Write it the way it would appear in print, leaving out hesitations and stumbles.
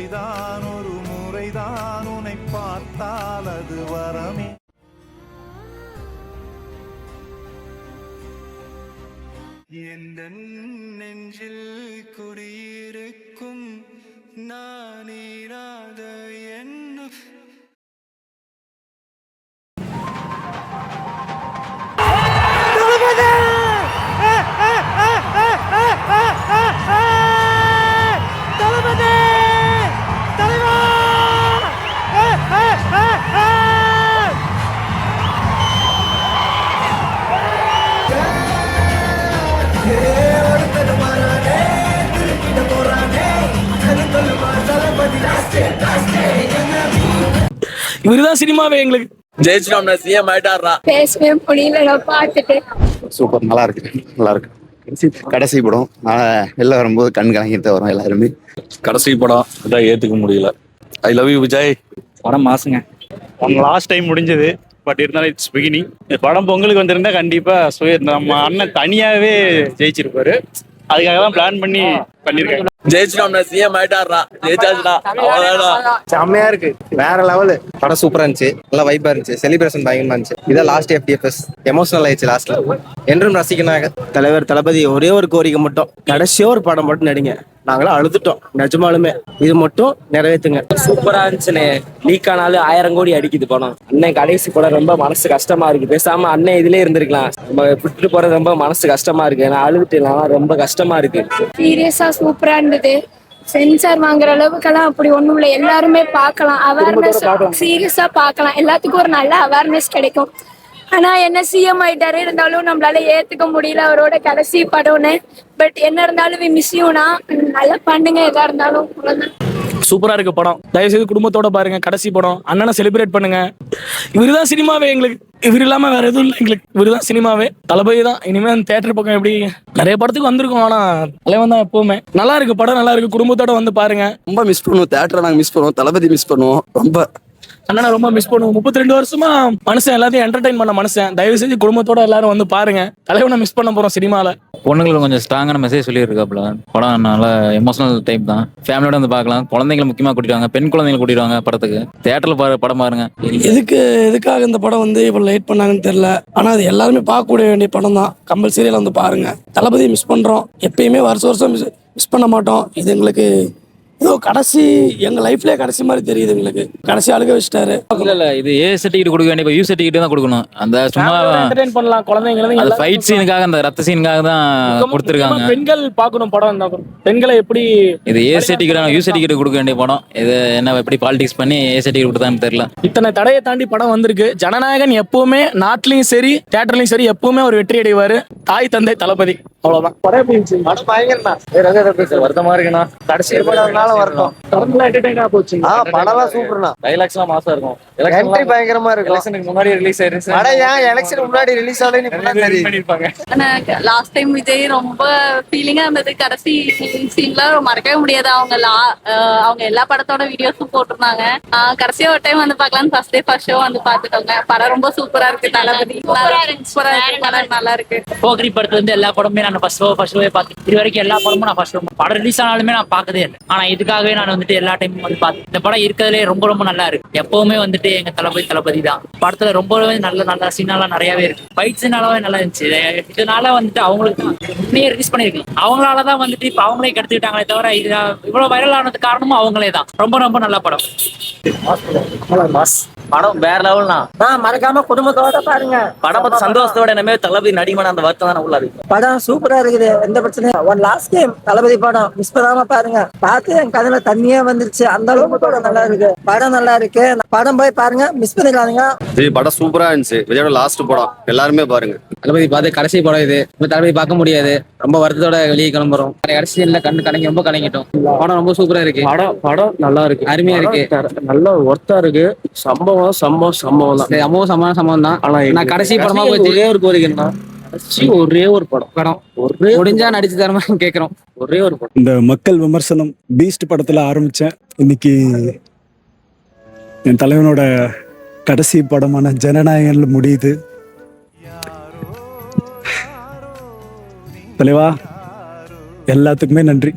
முறைதான் ஒரு முறைதான் உன்னை பார்த்தால் அது வரமே. எந்த நெஞ்சில் குடியிருக்கும் நானீராத என்ன இவருதான் சினிமாவே எங்களுக்கு. ஜெயிச்சிட்டோம்னா சிஎம் ஆயிட்டாரா. பேசவே முடியல பார்த்துட்டு. சூப்பர், நல்லா இருக்கு, நல்லா இருக்கு. கடைசி படம் வெளில வரும்போது கண் கலங்கிட்டு வரும் எல்லாருமே. கடைசி படம் இதான் ஏத்துக்க முடியல. I love you Vijay. படம் மாசுங்க. லாஸ்ட் டைம் முடிஞ்சது, பட் இருந்தாலும் இட்ஸ் பிகினிங். படம் பொங்கலுக்கு வந்திருந்தா கண்டிப்பா நம்ம அண்ணன் தனியாவே ஜெயிச்சிருப்பாரு. அதுக்காக தான் பிளான் பண்ணி பண்ணிருக்காங்க. ஜெயிச்சிட்டோம்னா சிஎம் ஆயிட்டாரா. ஜெயிச்சாச்சுடா, அவ்வளவுதான். செம்மையா இருக்கு, வேற லெவலு. படம் சூப்பரா இருந்துச்சு, நல்லா வைப்பா இருந்துச்சு, செலிப்ரேஷன் பயங்கரமா இருந்துச்சு. இதான் லாஸ்ட் FDFS, எமோஷனல் ஆயிடுச்சு லாஸ்ட்ல. என்றும் ரசிக்கனாக தலைவர் தளபதி ஒரே ஒரு கோரிக்கை மட்டும், கடைசியா ஒரு படம் மட்டும் நடிங்க. நாங்களும் அழுதுட்டோம் நிஜமாலுமே, இது மட்டும் நிறைவேற்றுங்க. சூப்பரா இருந்துச்சுன்னு லீக் ஆனாலும் 1000 கோடி அடிக்குது படம். அண்ணன் கடைசி படம் ரொம்ப மனசு கஷ்டமா இருக்கு. பேசாம அண்ணன் இதுலயே இருந்திருக்கலாம். நம்ம விட்டுட்டு போறது ரொம்ப மனசு கஷ்டமா இருக்கு. நான் அழுதுட்டுலாம் ரொம்ப கஷ்டமா இருக்கு. சீரியஸா சூப்பரா இருந்தது. சென்சார் வாங்குற அளவுக்கெல்லாம் அப்படி ஒண்ணும் இல்லை. எல்லாருமே பார்க்கலாம், அவேர்னஸ் சீரியஸா பார்க்கலாம். எல்லாத்துக்கும் ஒரு நல்ல அவேர்னஸ் கிடைக்கும். ஆனா என்ன சிஎம் ஆயிட்டாரு, இருந்தாலும் நம்மளால ஏத்துக்க முடியல அவரோட கடைசி படம்னு. பட் என்ன இருந்தாலும் மிஸ்யூனா நல்லா பண்ணுங்க, எதா இருந்தாலும். சூப்பரா இருக்கு படம். தயவு செய்து குடும்பத்தோட பாருங்க. கடைசி படம், அண்ணனை செலிப்ரேட் பண்ணுங்க. இவருதான் சினிமாவே எங்களுக்கு. இவர் இல்லாம வேற எதுவும் இல்லை எங்களுக்கு. இவருதான் சினிமாவே, தளபதி தான். இனிமே அந்த தியேட்டர் பக்கம் எப்படி நிறைய படத்துக்கு வந்திருக்கோம், ஆனா தலைவன் தான் எப்பவுமே. நல்லா இருக்கு படம், நல்லா இருக்கு. குடும்பத்தோட வந்து பாருங்க. ரொம்ப மிஸ் பண்ணுவோம் தியேட்டரை, நாங்க மிஸ் பண்ணுவோம், தளபதி மிஸ் பண்ணுவோம் ரொம்ப. அண்ணனை ரொம்ப மிஸ் பண்ணுவோம். 32 வருஷமா மனுஷன் எல்லாத்தையும் என்டர்டைன் பண்ண மனுஷன். தயவு செஞ்சு குடும்பத்தோட எல்லாரும் வந்து பாருங்க. தலைவனை மிஸ் பண்ண போறோம் சினிமால. பொண்ணுங்களுக்கு கொஞ்சம் ஸ்ட்ராங்கான மெசேஜ் சொல்லியிருக்காப்புல. படம் நல்லா எமோஷனல் டைப் தான். ஃபேமிலியோட வந்து பார்க்கலாம். குழந்தைங்களை முக்கியமா கூட்டிட்டு வாங்க, பெண் குழந்தைங்களை கூட்டிட்டு வாங்க படத்துக்கு. தியேட்டர்ல படம் பாருங்க. எதுக்காக இந்த படம் வந்து இவ்வளவு லேட் பண்ணாங்கன்னு தெரியல. ஆனா அது எல்லாருமே பார்க்க வேண்டிய படம் தான். கம்பல்சரியில வந்து பாருங்க. தளபதியை மிஸ் பண்றோம். எப்பயுமே வருஷம் மிஸ் பண்ண மாட்டோம். இது எங்களுக்கு ஏதோ கடைசி, எங்க லைஃப்லயே கடைசி மாதிரி தெரியுது எங்களுக்கு. கடைசி அழுக வச்சிட்டாரு. இல்ல இது ஏ சர்டிஃபிகேட் கொடுக்க வேண்டிய யூ சர்டிஃபிகேட் தான் கொடுக்கணும். அந்த சும்மா என்டர்டைன் பண்ணலாம் குழந்தைங்களை. அந்த ஃபைட் சீனுக்காக, அந்த ரத்த சீனுக்காக தான் கொடுத்துருக்காங்க. பெண்கள் பார்க்கணும் படம். பெண்களை எப்படி இது ஏ சர்டிஃபிகேட் யூ சர்டிஃபிகேட் கொடுக்க வேண்டிய படம். இது என்ன எப்படி பாலிடிக்ஸ் பண்ணி ஏ சர்டிஃபிகேட் கொடுத்தான்னு தெரியல. இத்தனை தடையை தாண்டி படம் வந்திருக்கு. ஜனநாயகன் எப்பவுமே நாட்டிலையும் சரி தியேட்டர்லயும் சரி எப்பவுமே ஒரு வெற்றி அடைவாரு. தாய் தந்தை தளபதி, அவ்வளவுதான். படம் பயங்கரமா வருத்தமா இருக்குண்ணா. கடைசி படம்னால வரட்டும். படம்லாம் சூப்பர்ண்ணா. டைலாக்ஸ்லாம் மாசா இருக்கும். என்ட்ரி பயங்கரமா இருக்கும். எலெக்ஷனுக்கு முன்னாடி ரிலீஸ் ஆயிருச்சு. படம் ஏன் எலெக்ஷனுக்கு முன்னாடி ரிலீஸ் ஆகலன்னு இப்பதான் பண்ணிருப்பாங்க. லாஸ்ட் டைம் விஜய் ரொம்ப ஃபீலிங்கா இருந்தது. கடைசி சீன்லாம் மறக்கவே முடியாது. அவங்க எல்லா படத்தோட வீடியோஸும் போட்டிருந்தாங்க. கடைசியா ஒரு டைம் வந்து பார்க்கலாம். ஃபர்ஸ்ட் டே ஃபர்ஸ்ட் ஷோ வந்து பாத்துக்கோங்க. படம் ரொம்ப சூப்பரா இருக்கு. தளபதி படம் நல்லா இருக்கு. போகிரி படத்துல இருந்து எல்லா படமே நான் ஃபர்ஸ்ட் ஷோவே பார்த்தேன். இது வரைக்கும் எல்லா படமும் நான் ஃபர்ஸ்ட் ஷோ படம் ரிலீஸ் ஆனாலுமே நான் பார்த்ததே இல்லை. ஆனா இதுக்காகவே நான் வந்துட்டு எல்லா டைமும் வந்து பார்த்தேன். இந்த படம் இருக்கிறதுலே ரொம்ப நல்லா இருக்கு. எப்பவுமே வந்துட்டு எங்க தளபதி தான். படத்துல ரொம்பவே நல்ல சீனாலாம் நிறையவே இருக்கு. ஃபைட் சீனாலவே நல்லா இருந்துச்சு. இதனால வந்துட்டு அவங்களுக்கு தான் உண்மையை ரிலீஸ் பண்ணிருக்கலாம். அவங்களாலதான் வந்துட்டு இப்ப அவங்களே கெடுத்துக்கிட்டாங்களே தவிர இது இவ்வளவு வைரல் ஆனது காரணமும் அவங்களே தான். ரொம்ப நல்ல படம். படம் வேற லெவல்னா மறக்காம குடும்பத்தோட பாருங்க. படம் பார்த்து சந்தோஷத்தோட என்னமே தளபதி நடிமான அந்த வருத்தம் தான் உள்ள இருக்கு. படம் சூப்பரா இருக்குது, எந்த பிரச்சனையும். ஒன் லாஸ்ட் டைம் தளபதி படம் மிஸ் பண்ணாம பாருங்க. பார்த்து என் கதையில தண்ணியா வந்துருச்சு. அந்த அளவுக்கு படம் நல்லா இருக்கு. படம் நல்லா இருக்கு. படம் போய் பாருங்க, மிஸ் பண்ணிடாதீங்க. படம் சூப்பரா இருந்துச்சு. விஜயோட லாஸ்ட் படம், எல்லாருமே பாருங்க. தளபதி பார்த்து கடைசி படம் இது. தளபதி பார்க்க முடியாது. ரொம்ப வருத்தத்தோட வெளியே கிளம்புறோம். கடைசி இல்லை கணக்கு ரொம்ப கலங்கிட்டோம். படம் ரொம்ப சூப்பரா இருக்கு. படம் நல்லா இருக்கு, அருமையா இருக்கு, நல்ல ஒர்த்தா இருக்கு. சம்பவம் தான். ஆனா நான் கடைசி படமா ஒரே ஒரு கோரிக்கைன்னா, ஒரே ஒரு படம் முடிஞ்சா நடிச்சு தரமா கேக்குறோம். ஒரே ஒரு படம். இந்த மக்கள் விமர்சனம் பீஸ்ட் படத்துல ஆரம்பிச்சேன். இன்னைக்கு என் தலைவனோட கடைசி படமான ஜனநாயகன்ல முடியுது. தலைவா, எல்லாத்துக்குமே நன்றி.